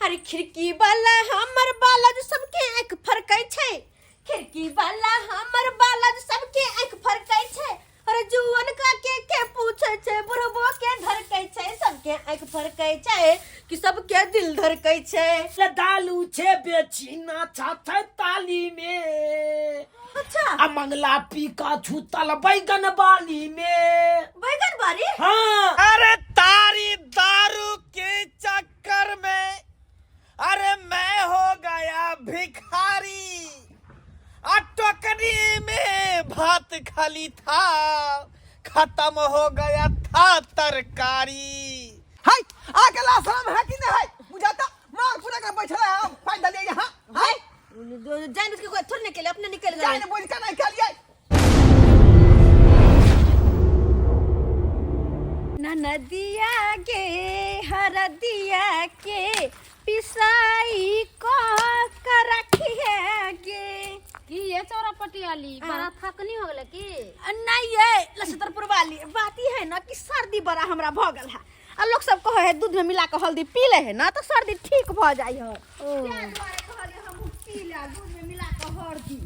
अरे खिड़की वाला हमर बाला जो सबके आँख फरकै छै, खिड़की वाला हमर बाला जो सबके आँख फरकै छै। अरे जुवन का के पूछे छै, बुढ़बो के धरकै छै, सबके आँख फरकै छै कि सबके दिल धरकै छै। दालू छे बेचीना छाथे ताली में। अच्छा आ मंगला पी का छूतल बैगन बाली में। बैगन बारी? हाँ। अरे तारी दारू के चक्कर में अरे मैं हो गया भिखारी। टोकरी में भात खाली था, खत्म हो गया था तरकारी। हाय आके ला सलाम है कि नहीं है बुझाता मार पूरा कर बैठा है हम फाइल डालिए यहां। हाय जान उसके कोई थोड़ी निकले, अपने निकल गए। जाने बोल के नहीं खेलिए। नदिया के हरदिया के पिसाई को कर रखी है गे। की ये चौरापट्टी वाली बड़ा थकनी हो गले की? नहीं ये लछतरपुर वाली बात ही है ना कि सर्दी बड़ा हमरा भ गल है। आ लोग सब कहे है दूध में मिला के हल्दी पी ले है ना तो सर्दी ठीक भ जाई है। क्या दुआरे कहले हम पी ले दूध में मिला के हल्दी,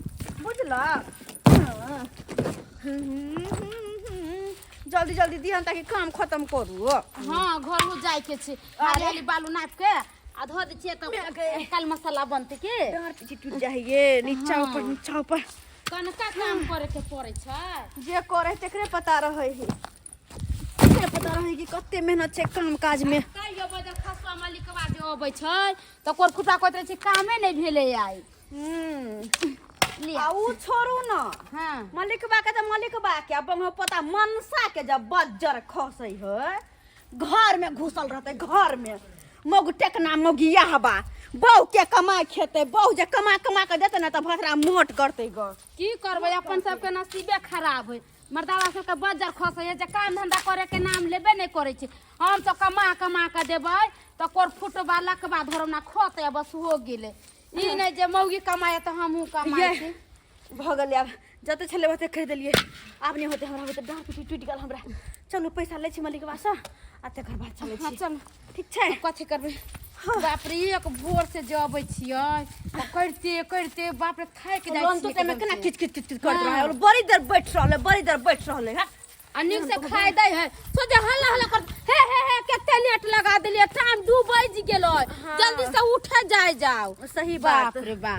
बुझला? जल्दी जल्दी दिहन ताकि काम खत्म करू। हां घर में जाय के छे, हाली हाली बालू नाप के आ धो दे छे तब कल मसाला बनते के। डार पीछे टूट जाइए नीचा ऊपर कनका काम करे के पड़े छै। जे करे तेकरे पता रहे है, तेकरे पता रहे कि कते मेहनत छै काम काज में। कहियो बजे खसवा मालिकवा जे अबै छै त कोर खुटा कहत रहे छै कामे नै भेले आई। आ उ छोड़ू ना। हां मलिकबा के त मलिकबा के अब हम पता मनसा के जब बज्जर खसै है घर में घुसल रहते, घर में मग टेकना मगिया हवा बहु के कमाई खेते, बहु जे कमा के देते ना त भतरा मोट करते ग। की करबै अपन सबके नसीबे खराब है। मर्दावा सबके बज्जर खसै है जे काम धंधा करे के नाम लेबे नै करै छै। हम तो कमा के देबै त कोर फुटबा लकबा धरम ना खते बस हो गेले। ई नै जे मौगी कमाए त हमहू कमाए छी। भ गेलै अब जते छले ओते खरीद देलिए, आब नै होते हमरा, होते डाँर पीटी टूट गेल हमरा। चलू पैसा लै छी मलिकबा से आ तकर बाद चलै छी। चल ठीक छै कथी करबै? बाप रे एक भोर से जबै छियै करते बाप रे थाक जाइ लोन तो छी। तेमे केना किच करत रहे और बड़ी देर बैठ रहले है। अनिक से खाय दै है सोचे हल्ला कर हे केते लेट लगा देलिए, टाइम 2 बज गेलो, जल्दी से उठे जाओ। सही बाप बात रे बा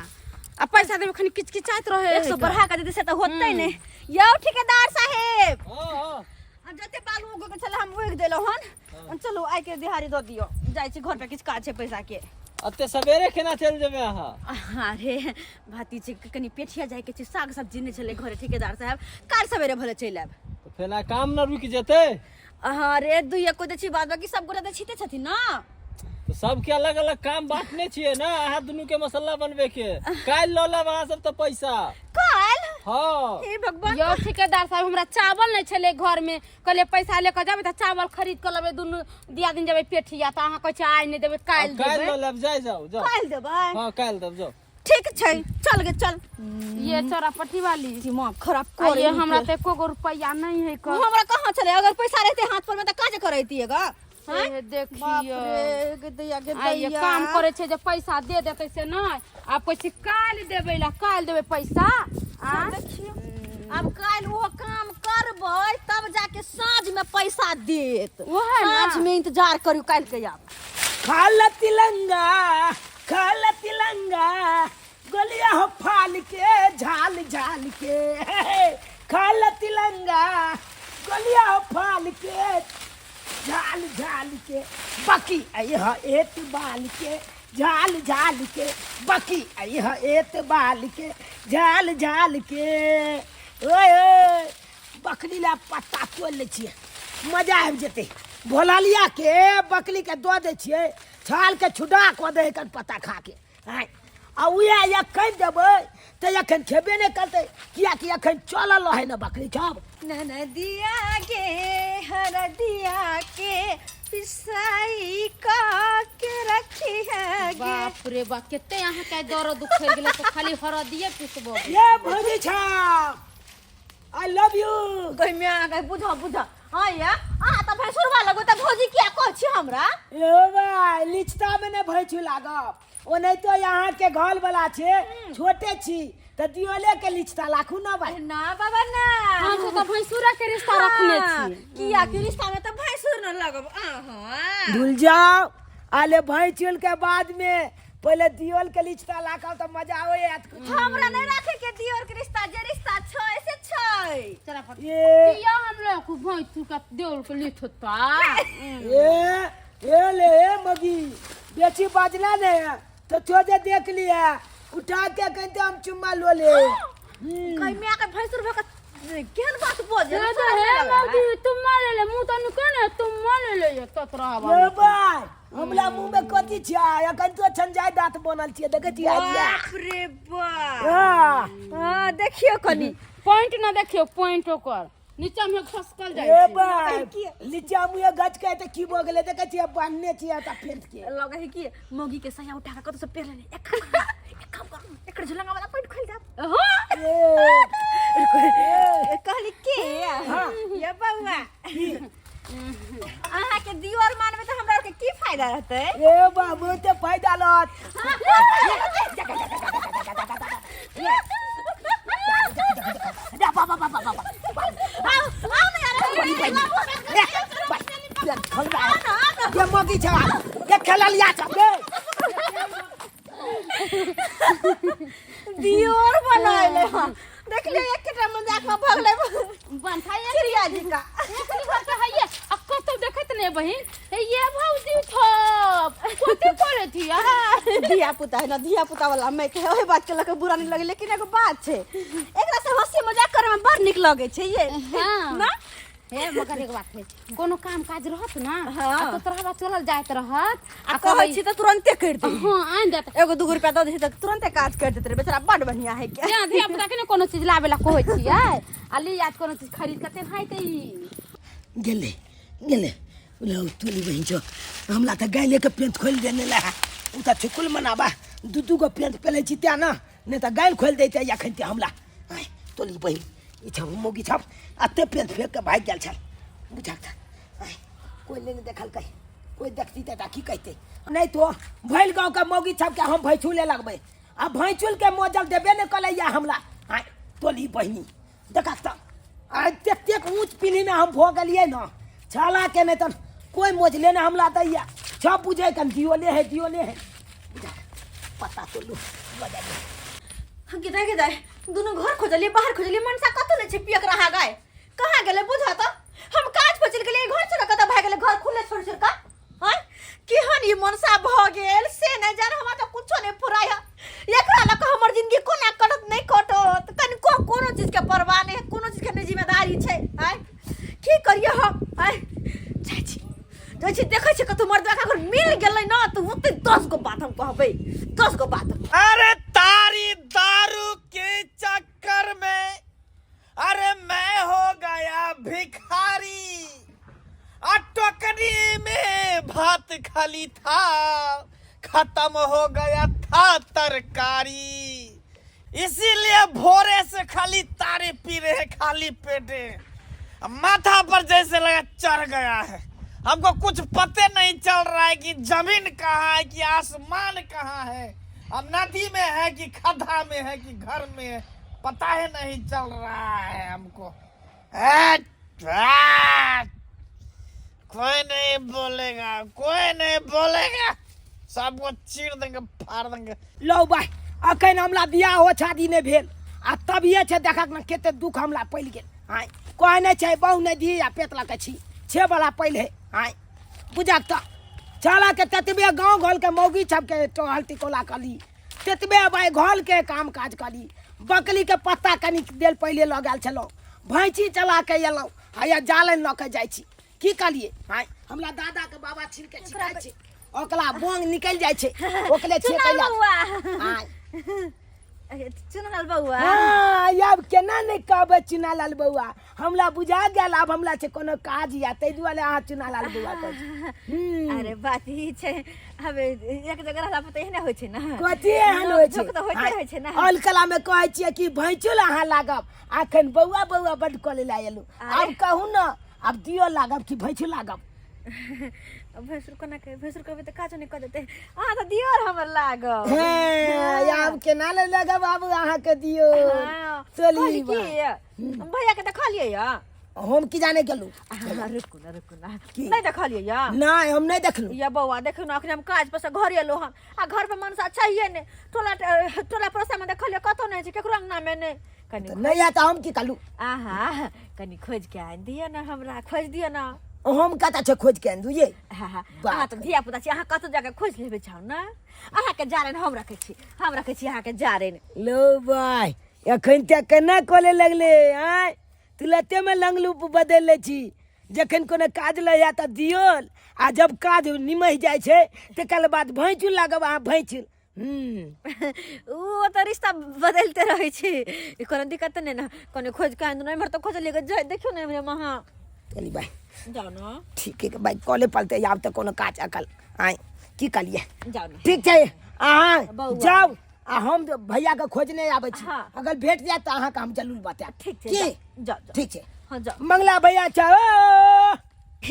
आ पैसा देबे खनी किचकिचाइत रहे 100 बढ़ा के दे से तो होतै नै। यौ ठेकेदार साहेब, हाँ। हम जते बालू उगो के चले हम उग देलो हन। चलो आइ के दिहाड़ी द दियो, जाय छी घर पे किछ काज छै पैसा के। अते सवेरे केना चल जेबे अहाँ? अरे भातीजी के कनी पेठिया जाय के छै, साग सब्जी नै छले घरे। ठेकेदार साहेब काल सवेरे भले चल आब। तो फेना काम न रुक जेते? अरे दुइया को दे छी, बाद बाकी सब गोरा दे छीते छथिन ना। तो सबके अलग अलग काम बांटने छिए ना, अहाँ दुनू के मसाला बनबे के। काल ल लेब अहाँ सब तो पैसा। काल? हाँ। हे भगवान। यो ठेकेदार साहब हमरा चावल नै छले घर में, कहले पैसा लेके जाबे त चावल खरीद के लेबे, दुनू दिया दिन जाबे पेठिया त अहाँ कहै छै आइ नै देबे काल काल देबे। ल लेब, जाओ। काल देबै? हाँ काल देब जाओ। ठीक छै चल गे चल। ये चौरापट्टी वाली दिमाग खराब और कर ये हमरा ते एको रुपया नहीं है कर। हमरा कहां चले, अगर पैसा रहते हाथ पर में त काज करैतिएगा। ए देखियो आ ये दैया काम करे छे जे पैसा दे देते से नहीं, आ पैसे काल देबे ला काल देबे पैसा। आ देखियो अब काल वो काम करबै तब जाके साँझ में पैसा देत। ओहे ना। साँझ में इंतजार करू काल के आब। खाला तिलंगा गलिया हो फाल के झाल के। खाला तिलंगा गलिया हो फाल के झाल के। बाकी अयह एत बाल के झाल के। बाकी अयह एत बाल के झाल के। ओए बकरी ला पत्ता तोड़ ले छिए, मजा आबि जेते। भोलालिया के बकरी के दो दे छिए, छाल के छुड़ा को दे कर पत्ता खा के। आ उया या कह देबै त एखन खेबे नै करतै, किया कि एखन चलल है ना बकरी छब। नदिया के हरदिया के पिसाई का के रखी है गे। बाप रे बा केते अहाँ के दर्द उखड़ गेले त खाली हरदिए पिसबो। ये भौजी छब, आई लव यू। कोई में आ गए बुझा हां या आ त भैंसुरवा लगो त भौजी किया कह छी हमरा ए भाई लिचता में ने भैंसू लागब ओ नहीं तो यहाँ के घर वाला छे छोटे छी त दियोले के लिचता लाखू ना भाई ना बाबा ना हम तो भैंसुरा के रिश्ता रखने छी किया के रिश्ता में त भैंसुर न लगब हां भूल जाओ आले भैंसुल के बाद में पहले दियोल के लिचता लाखा तो मजा आवे याद कुछ हमरा नहीं राखे के दियोर के रिश्ता जे रिश्ता छ ऐसे छ चला फट ये किया हम लोग को भैंसु का देवल के लिखता ये ले मगी बेची बाजना ने तो छोजे देख लिया उठा के कहते हम चुम्मा लो ले कहीं में आके भैंसुर भका केहन बात बोल हे मौगी तुम मारे ले मुंह तो निकने तुम मारे ले ये ततरा ये भाई हमला मुंह में कथी छिया अखन तो छंजाय दांत बनल छिए देखे छिया बाप रे बाप हां हां देखियो कनी पॉइंट ना देखियो पॉइंट ओकर नीचा में खसकल जाय ए छै भाई नीचा मुए गच के त की भ गेले देखे छिया बांधने छिया त फेंट के लगे है कि मोगी के सया उठा के कत से पेर ले एक काम कर एकर झलंगा वाला पॉइंट खोल दे कहली के ये बउआ अहाँ के दीवार मानबे त हमरा के की फायदा रहते ए बाबू ते फायदा लत ये मगी छ ये खेललिया छ दियोर बनाइले देख ले एक केटा मजाक में भगले बनथा ये चिड़िया जी का एकनी घर के हइए अक्को तो देखत ने बहिन ये भौजी थप कोते करे थी यार धिया पुता है ना धिया पुता वाला मैं के ओही बात के लके बुरा नहीं लगे लेकिन एगो बात छे एकरा से हंसी मजाक करे में बड़ निक लगे छे ये हाँ। ना हे मगर एक बात है कोनो काम काज रहत ना हाँ। तो तोरा चलल जात रहत आ कहै छी त तुरंते कर दे हां आन देत एगो 2 रुपया द दे त तुरंते काज कर देत रे बेचारा बड़ बढ़िया है क्या या धिया पुता के ने कोनो चीज लावेला कहै छियै अली याद कोनो चीज खरीद के हाय ते गेले गेले लो तुली बहिन छ हमला त गाइले के पेंट खोल देने ला उ त छकुल मनाबा दू गो पेंट पेले छी त्या ना ने त गाइल खोल देते या खनते हमला आय तुली बहिन ई छ मोगी छ अते पेंट फेंक के भाग गेल छ बुझाक आय कोई ने देखल कहीं कोई देखती त की कहते नहीं तो भइल गांव का मोगी छप के हम भैंसुले लगबे आ भैंसुल के मोजल देबे ने कलैया हमला आय तोली बहिनी देखा त आ तेक ऊंच पीढ़ी में हम भो गलिए ना छाला के नहीं त कोई मोजले ने हमला दैया छ बुझे कन दियोले है पता तो लो बजा दे हम के दाई दोनों घर खोजलिए बाहर खोजलिए मनसा कतो ने छे पियक रहा गए कहां गेले बुझा त हम काज पर चल गेलिए घर छोड़ कत भाग गेले घर खुले छोड़ छोड़ का हां केहन ई मनसा भ गेल से न जान हमरा त कुछो नहीं फुराया एकरा लक हमर जिंदगी कोना कटत नहीं कटत कनी कोनो चीज के परवाह नहीं कोनो चीज के जिम्मेदारी छे हां की करिए हम हां चाची देखै छी कतो मर्द का घर मिल गेलै ना तो ओते 10 गो बात हम कहबै 10 गो बात अरे तारी दारू के चक्कर में अरे मैं हो गया भिखारी टोकरी में भात खाली था खत्म हो गया था तरकारी इसीलिए भोरे से खाली तारे पी रहे हैं खाली पेटे माथा पर जैसे लगा चढ़ गया है हमको कुछ पते नहीं चल रहा है कि जमीन कहाँ है कि आसमान कहाँ है अब नदी में है कि खड्डा में है कि घर में है पता ही नहीं चल रहा है हमको कोई नहीं बोलेगा सबको चीर देंगे फाड़ देंगे लो भाई अखन हमला बियाह हो शादी नहीं भेल आ तभिए छे देखक न केते दुख हमला पड़ गेल आय कोई नहीं छे बहु नहीं दी आ पेतला के छी छे वाला पहले आय बुझाक त चला के ततबे गांव घर के मौगी छप के टहल टिकोला कली ततबे भाई घर के काम काज कली बकली के पत्ता कनी देर पहले लगाल छलो भैंसी चला के एलो आ जालन ल के जाय छी की कलिए आय हमला दादा के बाबा छिल के छिकाय छी ओकला बोंग निकल जाय छे ओकले छे कइला आय चुनलाल बउआ हां अब केना नहीं कहबे चुनालाल बउआ हमला बुझा गेल अब हमला छे कोनो काज या तै दुआरे आ चुनालाल बउआ कहै अरे बात ही छे हबे एक जगह रहला पते ने होय छे ना कथि एहन होय छे तो होय छे ना अलकला में कहै छिए कि भैंचुल अहाँ लागब आखन बउआ बड कले ला एलु अब कहू न अब दियो लागब कि भैंसू लागब भैंसुर कोना के भैंसुर कहबे त काजो नहीं क देते अहाँ त दियो हमर लागब हे आब केना ले लगब आब अहाँ के दियो चली भैया के देखलिए या हम की जाने गेलू रुकू ना नहीं देखलिए या नहीं हम नहीं देखलू या बौआ देखियो ना अखन हम काज पर से घर एलो हम आ घर पे मनसा चाहिए ने टोला पड़ोसा में देखलिए कतो नहीं छै केकरो अंगना में ने कनी नहीं आता हम की कलू आहा कनी खोज के आन दियो ना हमरा खोज दियो ना हम कता छै खोज के आन ये अहाँ तो धिया पुता छी अहाँ कतो जाके खोज लेबे छौ ना अहाँ के जारेन हम रखे छी अहाँ के जारेन लो भाई एखन तक केना कोले लगले आय तुलते में लंगलू बदल ले छी जखन कोनो काज ल या त दियोल आ जब काज निमह जाय छै तकर बाद भैंचू लागब अहाँ भैंचू ओ तो रिश्ता बदलते रहे छी कोनो दिक्कत नहीं ना कोनो खोज के आन नहीं मर तो खोज लेके जाय देखियो ना मेरे महा चली भाई जाओ ना ठीक है भाई कॉले पलते आब त कोनो काज अकल आय की कलिए जाओ ना ठीक छै अहाँ बौआ। जाओ आ हम भैया के खोजने आबै छी हाँ। अगर भेट जाए त अहाँ के हम जरूर बताएब ठीक छै की जाओ ठीक छै हां जाओ मंगला भैया चाओ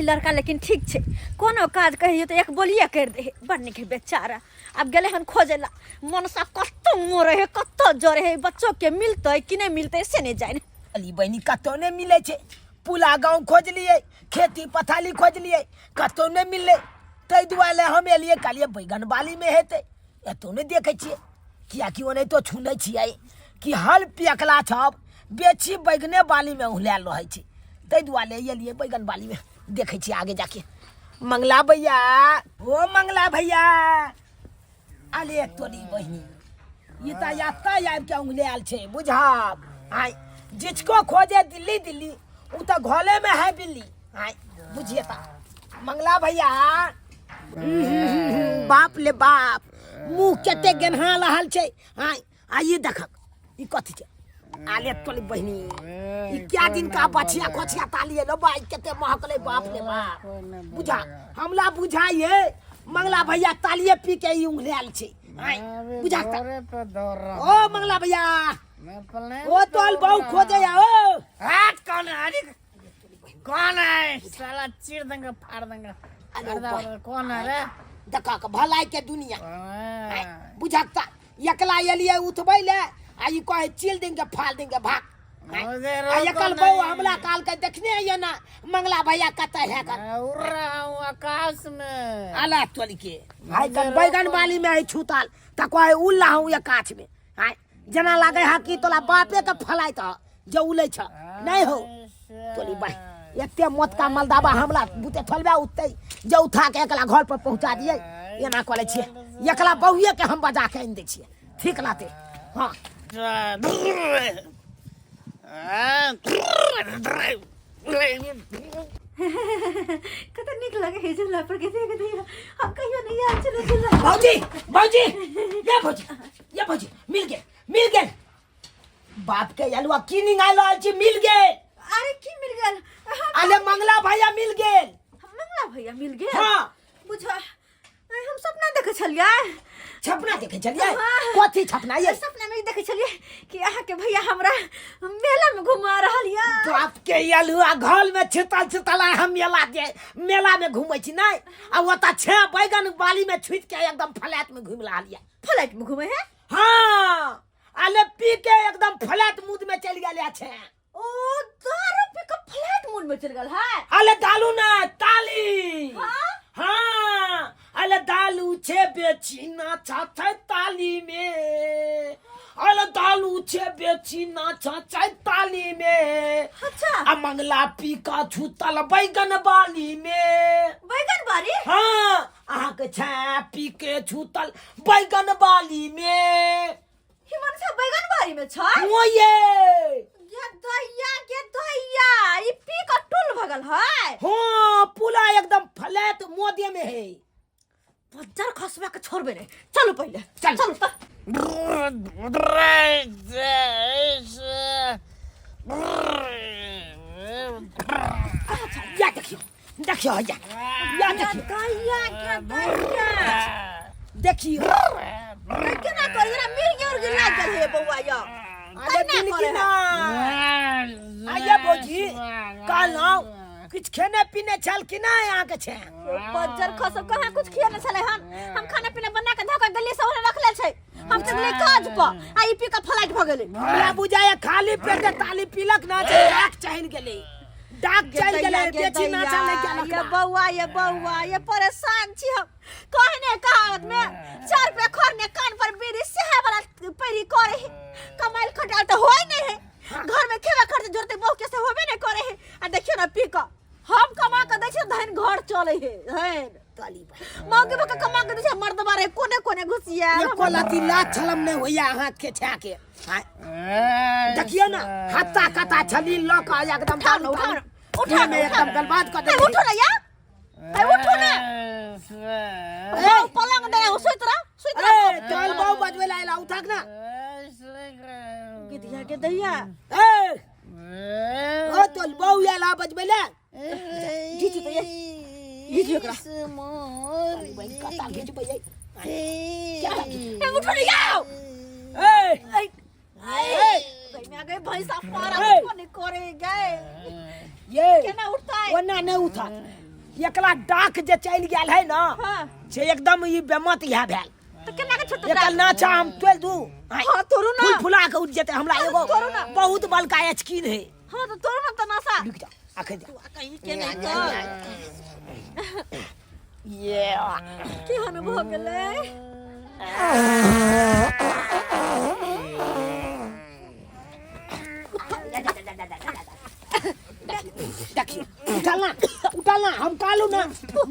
लड़का लेकिन ठीक छै कोनो काज कहियो तो एक बोलिए कर दे बड़ निक है बेचारा अब गेले हन खोजेला मनसा कत्तो मोरे है कत्तो जोरे है बच्चों के मिलते कि नहीं मिलते से नहीं जाने अली बहनी कतौ नहीं मिले छै पुला गांव खोज लिए खेती पथाली खोज लिए कतौ नहीं मिलले तै दुआरे हम एलिए कालिए बैगन बाली में हेते एतो नहीं देखे छिए किया कि ओने तो छुनै छिए कि हल पेकला छब बेची बैगने बाली में हुलाल रहै छी तै दुआरे एलिए बैगन बाली में देखे छी आगे जाके मंगला भैया ओ मंगला भैया अले तोरी बहनी ये ता यात्रा आब के हुलाल छै बुझाब आय जिसको खोजे दिल्ली उ तो घोले में है बिल्ली आय बुझिए ता मंगला भैया बाप ले बाप मुंह केते गेनहा रहल छै आय आइए देखक ई कथि छै आले तोली बहनी ई क्या दिन का बछिया खोछिया तालिए लो बाई केते महकले बाप ले बाप बुझा हमला बुझाइए मंगला भैया तालिए पी के ई उंगलाल छै आय बुझा ओ मंगला भैया ओ तोल बहु खोजे आ ओ हाथ कौन है अरे कौन है साला चीर देंगे फाड़ देंगे कौन है रे देखा के भलाई के दुनिया बुझाता एकला एलिए उठबै ले आ ई कहे चील देंगे फाड़ देंगे भाग आ एकल बहु हमला काल के देखने है ना मंगला भैया कतै है कर उड़ रहा हूँ आकाश में आला तोली के आइ कल बैगन बाली में है छूताल त कहे उल्ला हूँ या काछ में आय जना लागे है कि तोला बापे के फलाइत जो उलै छ नहीं हो तोली भाई एते मत का मलदाबा हमला बुते थलबा उठते जो उठा के एकला घर पर पहुंचा दिए एना करे छिए एकला बहुए के हम बजा के आनि दै छिए ठीक लाते हां कत निक लगे है झूला पर के देख दिया हम कहियो नहीं यार चलो झूला भौजी ये भौजी मिल गए बाप के अलवा की निकाल रहल छी मिल गए अरे की मिल गेल अरे मंगला भैया मिल गए मंगला भैया मिल गेल हां बुझा हम सपना देखे छलिए छपना देखे चलिए कथी छपना ये सपना में देखे छलिए कि अहाँ के भैया हमरा मेला में घुमा रहल या बाप के अलुआ घोल में छितल हम मेला में घूमै छी नहीं आ ओता छे बैगन बाली में छुट के एकदम फ्लैट में घूम रहल या फ्लाइट में घूमे है हां अले पी के एकदम फ्लैट मूड में चल गेल छे ओ दारू पी के फ्लाइट मूड में चल गेल है अले दालू ना ताली हां हाँ अले दालू छे बेची ना छाछै ताली में अले दालू छे बेची ना छाछै ताली में अच्छा आ मंगला पी का छूतल बैगन बाली में बैगन बारी हाँ अहाँ के छे पी के छूतल बैगन बाली में हिमन से बैगन बारी में छै वो ये दैया ई पी का टुल भगल है हाँ पुला एकदम फ्लैट मोदे में है बजार खसबा के छोड़बे नहीं चलो पहले चल तो या देखियो या देखियो केना कर जरा मिल गेल लाग गेल हे बौआ या अरे मिल के ना आया भौजी काल नाउ कुछ खेने पीने चल कि नहीं यहाँ के छे बजर खस कहाँ कुछ खिया न चले हम खाना पीना बना के धोके गली से ओने रख ले छै हम चले काज पर आ ई पी के फ्लाइट भ गेलै हमरा बुझाय खाली पेट ताली पीलक ना छै डाक चढ़ गेलै डाक चढ़ गेलै बेची ना चले गेल ये बउआ ये परेशान छी हम कहने कहावत में 4 रुपया खरने कान पर बीड़ी सेहे वाला पैरी करे है कमाइल खटाल तो होय नहीं है घर में खेवा खर्च जोरते बहु के से होबे नहीं करे है आ देखियो ना पी के हम कमा के दै छी धन घर चले है धन काली भाई मौके बका कमा के दै छी मर्द बारे कोने कोने घुसिया ये कोलाती लात छलम नहीं होया हाथ के छा के देखियो ना हत्ता कता छली लोक एकदम उठा में एकदम गलबात कर दे उठो ना या उठो ना ए पलंग दे सुत रहा ए चल बहु बजवे लाइला उठक ना के दिया के दैया ए ओ चल बहु याला बजवे ले जीजी तो ये जीजी एकरा भाई कता घिच भई ए उठो ना याओ ए भाई मैं गए भैंसा पारा कोने करे गए ये केना उठता है ओना नहीं उठा एकला डाक जे चल गेल है ना हां से एकदम ई बेमत या भेल तो केना के छोटा एकल नाचा हम तोल दू हां तोरू ना फूल फुला के उठ जेते हमरा एगो तोरू ना। बहुत बलका एचकिन है हां तो तोरू ना तनासा रुक जा आखे जा कहीं के नहीं कर ये की हमें भ गेलै उठलना हम कालू ना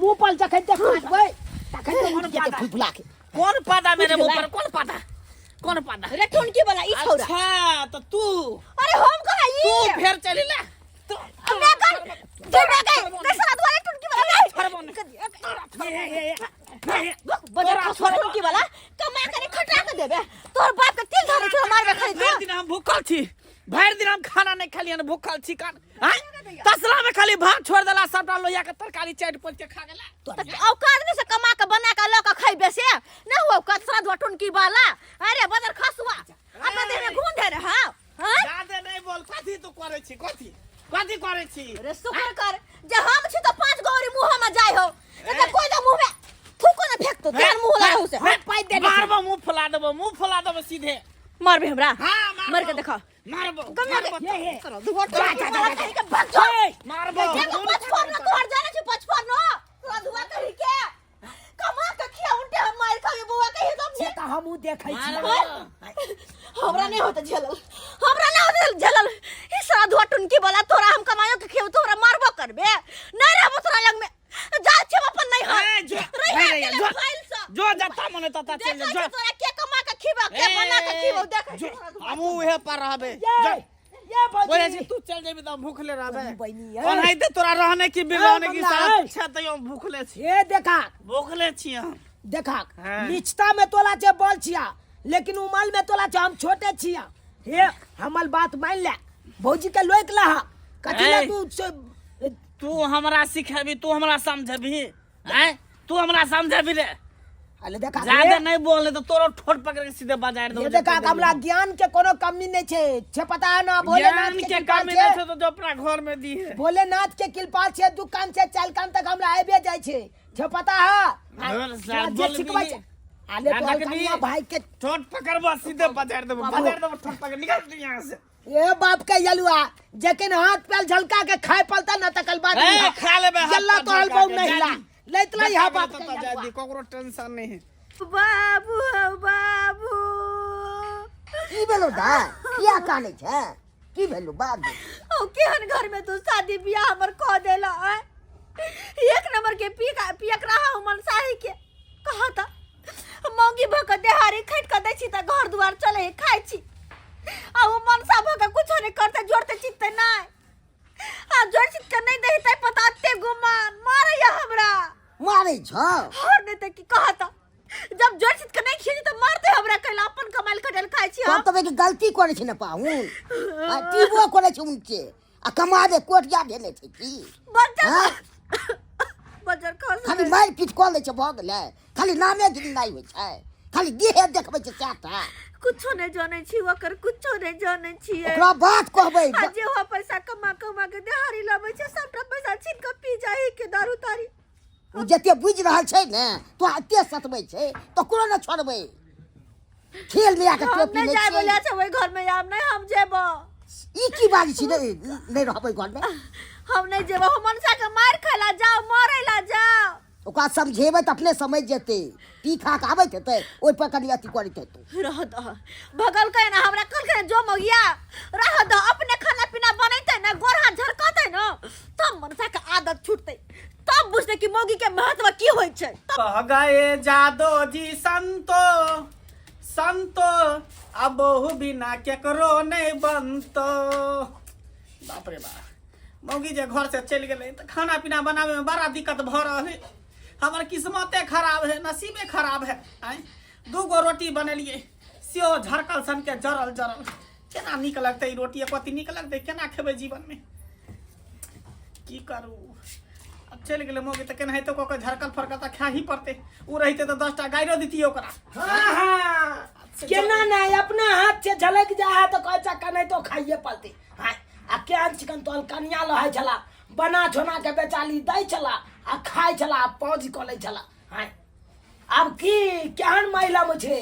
मुंह पर जखते काटबै तखन उठ जेते फूल फुला के कौन पादा मेरे मुंह पर कौन पादा रे ठुनकी वाला ई छोरा अच्छा तो तू अरे हम कहा ई तू फिर चली ले मैं कर तू मैं गए कैसा द्वारे ठुनकी वाला बजर का छोरा ठुनकी वाला कमा करे खटा के देबे तोर बाप के तिल धरे छोरा मारबे खाली भर दिन हम भूखल छी भर दिन हम खाना नहीं खलियन भूखल छी कान तसला में खाली भात छोड़ देला सबटा लोहिया के तरकारी चाट पोच के खा गेला औकात नहीं से कमा के बना के ल के खइबे से न हो कसरा द्वा ठुनकी वाला अरे बजर खसुआ अपना देह में घून दे रे हां हां ज्यादा नहीं बोल कथी तू करे छी कथी करे छी अरे शुक्र कर जे हम छी तो 5 गौरी मुंह में जाय हो ए कोई तो मुंह में थूको ना फेंक तो तेर मुंह लगा उसे हम पाई दे मारबो मुंह फुला देबो सीधे मारबे हमरा हां मार के देखा मारबो ये करो दुगो के भाग जा मारबो देखो 55 न तोहर जाने छी 55 न रधुआ कहि के कमा के खिया उनटे हम मार खाबे बुआ के एकदम से त हमहु देखै छी हमरा नहीं होता झलल ई साधुआ टुनकी वाला तोरा हम कमायो के खियो तोरा मारबो करबे नहीं रहबो तोरा लग में जा छे अपन नहीं हो जो जाता मने तता चल जा तोरा के कमा के खिबा के बना के खिबो देख हमहु उहे पर रहबे ये ओए जे तू चल जेबी त भूखले रहबे बहनी कौन है ते तोरा रहने की बिरहने की सारा अच्छा त हम भूखले छी ये देखा भूखले छी हम देखा हाँ। निचता में तोला छे बोल छिया लेकिन उमल में तोला छे हम छोटे छिया हे हमल बात मान ले भौजी के लोक ला कथि ला तू हमरा सिखेबी तू हमरा समझबी हैं तू हमरा समझबी रे अले देखा ज्यादा नहीं बोलले तो तोरो ठोट पकड़ के सीधे बाजार दो ये देखा हमरा ज्ञान के कोनो कमी नहीं छे छे पता है ना भोलेनाथ ज्ञान के के कृपा कमी छे। नहीं छे तो जो अपना घर में दी है भोलेनाथ के कृपा छे दुकान से चालकान तक हमरा आबे जाय छे छे पता है बोल साहब, जे बोल सिखबै भी। छे आले तो नाटक भी। कन्या भाई के ठोट पकड़बो सीधे बाजार देबो ठोट पकड़ निकाल दे यहां से ए बाप के यलुआ जकिन हाथ पैर झलका के खाए पलता न तकल बात ए, नहीं खा लेबे हाथ जल्ला पैर तो हल झलका बहु के, नहीं ला जादी। लेतला यह बात तो जादी कोकरो टेंशन नहीं है बाबू बाबू की भेलो दा किया काने छे की भेलो बाबू ओ केहन घर में तू शादी बियाह हमर कह देला है एक नंबर के पियक रहा हमन साही के कहा था मौगी भक देहारी खट के दै छी त घर दुआर चले खाइ छी आ वो मनसा भक कुछ नहीं करते जोड़ते चित्ते नहीं आ जोड़ चित के नहीं दही तै पताते गुमान मारे या हमरा मारे छ हर ने त की कहा था जब जोड़ चित के नहीं खींच तो मारते हमरा कहला अपन कमाल कटल खाइ छी तो हम तबे के गलती करे छ न पाहू आ टीबो करे छ उनके आ कमा दे कोटिया भेले छै की बच्चा हाँ? बजर खस खाली मार पीट कऽ लै छ भ गेलै खाली नामे गिननाइ होइ छै खाली देह देखबै छै चाटा कुछो नहीं जाने छी ओकर कुछो नहीं जाने छी ओकरा बात कहबै जे हो पैसा कमा कमा के दिहाड़ी लाबै छै सबटा पैसा छीन के पी जाही के दारू तारी ओ जते बुझि रहल छै ने तो एते सतबै छै तो कोनो न छोड़बै खेल मिला के हम टोपी नहीं ले जाय छै बोले छै ओइ घर में आब नहीं हम जेबो ई की बात छी नहीं रहबै घर में हम नहीं जेबो हम मनसा के मार खैला जाओ मरै ला जाओ ओकरा समझेबै तऽ अपने समझ जेतै पी खा के आबैत हेतै ओइ पर कनी अथी करैत हेतै रह द भगल के ना हमरा कल के जो मगिया रह द अपने खाना पीना बनैते ना गोरहा झरकते ना तब मनसा के आदत छूटते तब बुझते कि मौगी के महत्व की होय छै कह गए जादो जी संतो संतो अब बहु बिना केकरो नहीं बनतो बाप रे बाप मौगी जे घर से चल गेलै तऽ खाना पीना बनावे में बड़ा दिक्कत भ रहल है हमर किस्मते खराब है नसीबे खराब है आय 2 गो रोटी बनेलिए सेहो झरकल सन के जरल जरल केना नीक लगतै ई रोटी कति नीक लगतै केना खेबै जीवन में की करू अब चल गेलै मौगी तऽ केनाहितो कऽ के झरकल फरकल तऽ खा ही पड़तै उ रहिते तऽ 10टा गायरो दितियै ओकरा हाँ हाँ केना नहीं अपना हाथ से झलक जा है तो कहै छै कनै तो खाइए पड़ते हाँ आ केहन चिकन तोल कनिया लहै छला बना छोना के बेचाली दै छला आ खाइ छला पौज कऽ लै छला हाँ आब की केहन महिला में छै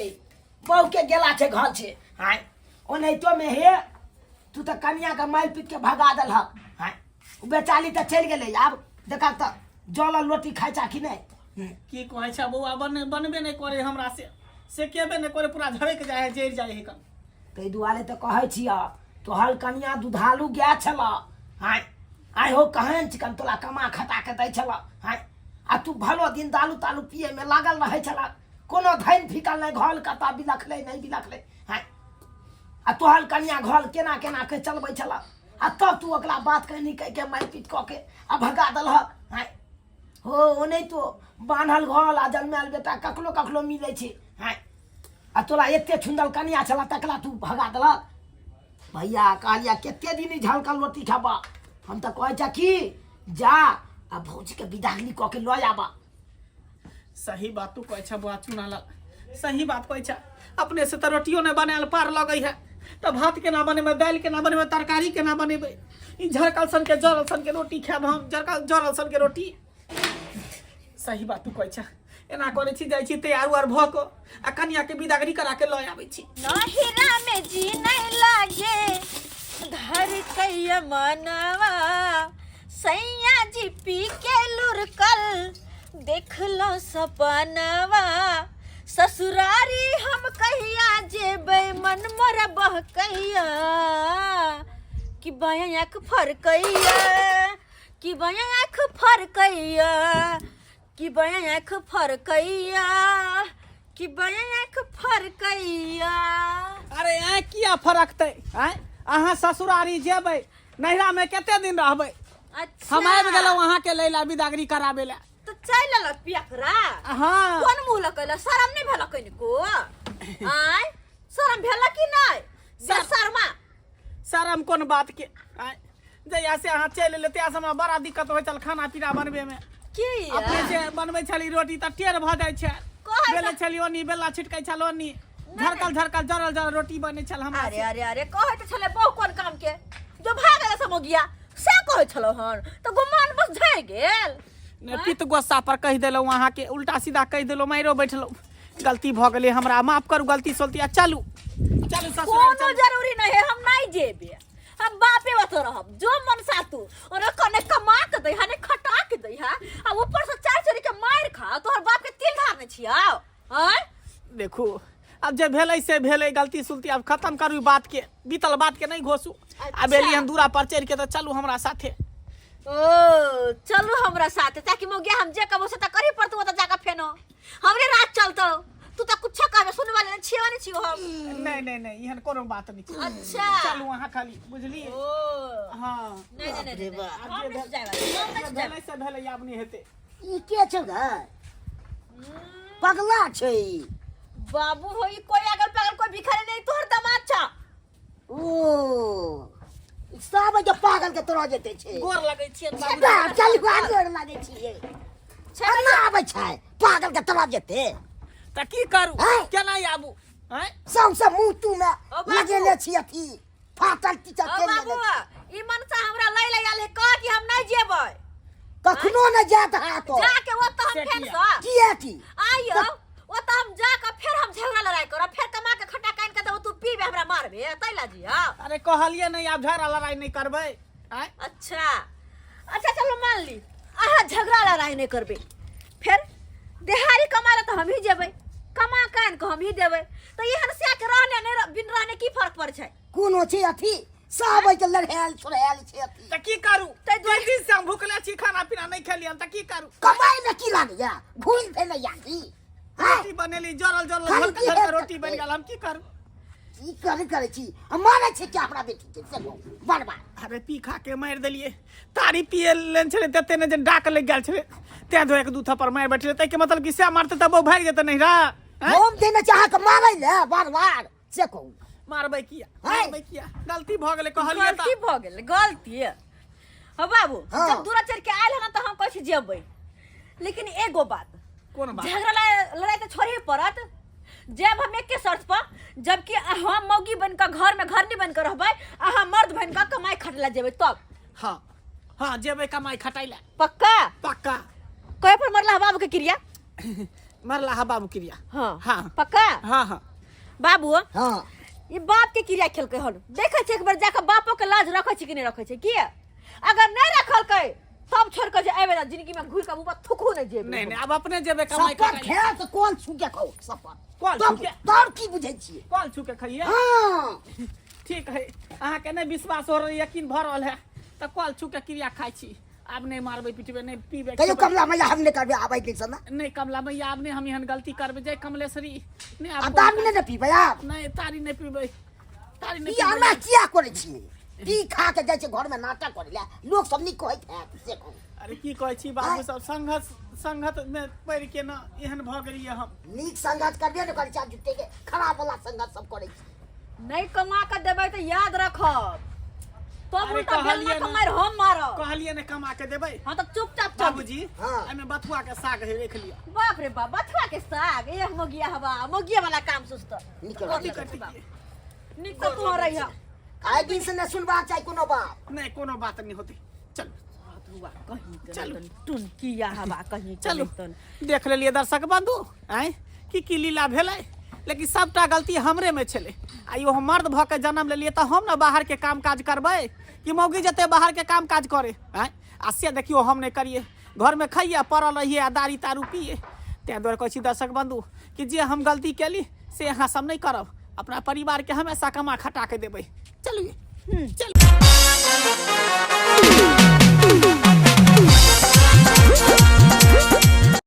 बहू के गेला छै घर छै हाँ ओनाहितो में हे तू तो कनिया के माइल पीट के भगा देलहक हाँ उ बेचाली तऽ चलि गेलै आब देखक तऽ जलल रोटी खाइ छा कि नहीं की कहै छै बौआ बनबे नहीं करे हमरा से केबे नहीं करे पूरा झरक जाय है जरि जाय है कन ताहि दुआरे तऽ कहै छिय तोहर कनिया दुधालू गाय छल हाँ आइ हो कहन चिकन तोला कमा खटा के दै छल हाँ आ तू भलो दिन दालू तालू पिए में लागल रहै छल कोनो धैन फिकल नहीं घल कता बिलखलै नहीं बिलखलै हाँ आ तोहर कनिया घर केना केना के चलबै छल आ तब तू ओकरा बात कहनी कह के मारि पीट कऽ के आ भगा देलहक हाँ हो ओने तो बान्हल घर आ जन्मायल बेटा कखनो कखनो मिलै छै हाँ आ तोरा एते छुंदल कनिया छला तकला तू भगा देलक भैया कहलिया केते दिन ई झलकल रोटी खाबा हम तऽ कहै छी कि जा आ भौजी के बिदागली कऽ के लऽ आबा सही बात तू कहै छै बुआ चुना लग सही बात कहै छै अपने से तऽ रोटियो नहीं बनायल पार लगै है तऽ भात केना बनेबै दालि केना बनेबै तरकारी केना बनेबै ई झरकल सन के जरल सन के रोटी खायब हम जरल सन के रोटी सही बात तू कहै छै एना करे छी जाइ छी तैयार उआर भऽ कऽ आ कनिया के बिदागरी करा के लऽ आबै छी नहिरा में जी नहीं लागे धर कैया मनवा सैया जी पी के लुरकल देख लो सपनवा ससुरारी हम कहिया जेबै मन मोर बहकैया कि बाया आँख फरकैया कि बाया आँख फरकैया कि बाया आँख फरकैया कि बाया आँख फरकैया अरे आ किया फरकतै आय अहाँ ससुरारी जेबै नैहरा में कते दिन रहबै अच्छा हम आबि गेलहुँ अहाँ के लैला बिदागरी कराबे ला तो चल लक पियकरा हाँ कोन मुंह लकैला शरम नहीं भेल कनिको आय शरम भेल कि नहीं जे शर्मा शरम कोन बात के आय जहिया से अहाँ चलि एलै तहिया से हमरा बड़ा दिक्कत होइ छल खाना पीना बनबे में की अपने से बनबै छली रोटी तऽ टेढ़ भऽ जाइ छै कहै बेलै छली ओनी बेला छिटकै छल ओनी झरकल झरकल जरल जरल रोटी बनै छल हमरा अरे अरे अरे कहै त छले बहु कोन काम के जो भाग गेल समोगिया से कहै छलो हन तो गुमान बस झै गेल ने पित गोस्सा पर कहि देलहुँ अहाँ के उल्टा सीधा कहि देलहुँ माइरो बैठलहुँ गलती भऽ गेलै हमरा माफ करू गलती सोलती आ चलू चलू ससुराल कोनो जरूरी नहीं है हम नहीं जेबे हम बापे बत रहब जो मन सातू और कने कमा के दई हने खटा के दई है आ ऊपर से चार चोरी के मार खा तोहर बाप के तिल धार ने छियाओ हैं देखू अब जे भेलै से भेलै गलती सुलती अब खत्म करू बात के बीतल बात के नहीं घोसू अब एली हम दूरा पर चढ़ के तो चलू हमरा साथे ओ चलू हमरा साथे ताकि मोगिया हम जे कबो से त करी पड़तू त जाका फेनो हमरे रात चलतो तू त कुछ कहबे सुने वाले छियो नहीं छियो हम नहीं नहीं नहीं एहन कोनो बात नहीं छै अच्छा चलू अहाँ खाली बुझली ओ हाँ नहीं नहीं नहीं हम नहीं जाए हम नहीं जाए भेलै से भेलै आब नहीं हेतै ई के छै गे पगला छै बाबू होई कोई अगल बगल कोई भिखारी नहीं तोहर दामाद छ ओ सब के पागल के तोरा जेते छै गोर लगै छियै छेदा चल गोर लागे छियै छेदा आबै छै पागल के तोरा जेते त की करू हैं? केना आबू हैं सबसे मुंह तू में बाबू। लगेले छी अथी फाटल टीचर ओ के बाबू लेले ई मन से हमरा ले आले कह कि हम नहीं जेबै कखनो न जात है तो जाके वो तो हम से फेर किया? स किए थी आइयो वो तो हम जाके फिर हम झगड़ा लड़ाई करब फिर कमा के खट्टा कान के तो तू पीबे हमरा मारबे तैला जी हां अरे कहलिए नहीं आप झगड़ा लड़ाई नहीं करबै हैं अच्छा अच्छा चलो मान ली अहाँ झगड़ा लड़ाई नहीं करबे फिर देहाड़ी कमाला तो हम ही जेबै कमा कान को हम ही देबै तो ये हनसिया के रहने नहीं बिन रहने की फर्क पड़ छै कोनो छी अथी सब के लड़हेल छोड़हेल छी अथी त की करू तै दो दिन से हम भूखले छी खाना पीना नहीं खेलियन त की करू कमाई में की लागैया भूल भेल यादी हैं रोटी बनेली जरल जरल खाली हल्का की हल्का है? रोटी बन गेल हम की करू की करे छी हम माने छी क्या अपना बेटी के से बर्बाद अरे पी खा के मार देलिए तारी पिए लेन छले तते ने जे डाक लग गेल छले ते दो एक दू थप्पड़ मार बैठले तै के मतलब कि से मारते तब वो भाग जेते नहीं रा हम देने चाह के मारै ले बार से कहू मारबै किया हैं? मारबै किया गलती भ गेलै कहलिए गलती त भ गेल गलती हो बाबू हाँ। जब दूरा चढ़ के आयल है ना तो हम कह जेबै लेकिन एगो बात कोन बात झगड़ा लड़ाई तो छोड़े पड़त जब हम एक शर्त पर जबकि हम मौगी बनकर घर में घर नहीं बनकर रहबै अहाँ मर्द बनकर कमाई खटला जेबै तब हां हां जेबै कमाई खटाइला पक्का पक्का कहे पर मरला बाबू के क्रिया मरला हा बाबू क्रिया हाँ हाँ। पक्का हां हां बाबू हां ये बाप के क्रिया खेलकै हन देखे छै एक बार जाकर बापो के लाज रखे छै कि नहीं रखे छै कि अगर नहीं रखलकै तब छोड़ के जे आबे ना जिंदगी में घुर के मुंह पर थुकू नहीं जेबै नहीं नहीं अब अपने जेबै कमाई सपर खटाइला खेल तो कौन छूके खाओ सपर कौन तब छूके? तब की बुझै छियै कॉल छुके खाइए हां ठीक है अहाँ के नहीं विश्वास हो रहा यकीन भ रहल है त कॉल छुके क्रिया खाइ छी आब नहीं मारबै पिटबै नहीं पीबै कहियो खेबै। कमला मैया हम ने करबे आबै के समय नहीं कमला मैया आब नहीं हम एहन गलती करबै जय कमलेश्वरी नहीं अब आब दाम ने पीबै आप नहीं तारी नहीं पीबै तारी नहीं ई हमरा किया करे छियै पी खा के जाय छै घर में नाटक करे ले लोग सब नी कहै है से कहू अरे की कहै छी बाबू सब संगत में पड़ के ना एहन भ गेलिए हम नीक संगत करबे न करै छै जुटे के खराब वाला संगत सब करे छै नहीं कमा के देबै तो याद रखब तब अरे उल्टा कहलिए बेलना ना। के मार हम मारब कहलिए ने कमा के देबै हां तो चुपचाप चल बाबूजी हाँ। एमे बथुआ के साग है देख लिया बाप रे बाप बथुआ के साग एक मोगिया हवा मोगिया वाला काम सुस्त निकल कथी कथी निक तो तू रही है आइ दिन से न सुनबाक चाही कोनो बात नहीं कोनो बात नहीं होती चलो हुआ कहीं चलो। टुनकिया हवा कहीं चलो तन देख लेलिए दर्शक बंधु आय की लीला भेलै लेकिन सबटा गलती हमरे में छलै आ यो हम मर्द भऽ के जन्म लेलिए तऽ हम न बाहर के काम काज करबै कि मौगी जते बाहर के काम काज करे आय आ से देखियो हम नहीं करिए घर में खाइए पड़ल रहिए आ दारू तारू पिए तैं दुआरे कहै छी दर्शक बंधु कि जे हम गलती केली से अहाँ सब नहीं करब अपना परिवार के हमेशा कमा खटा के देबै चलिए चल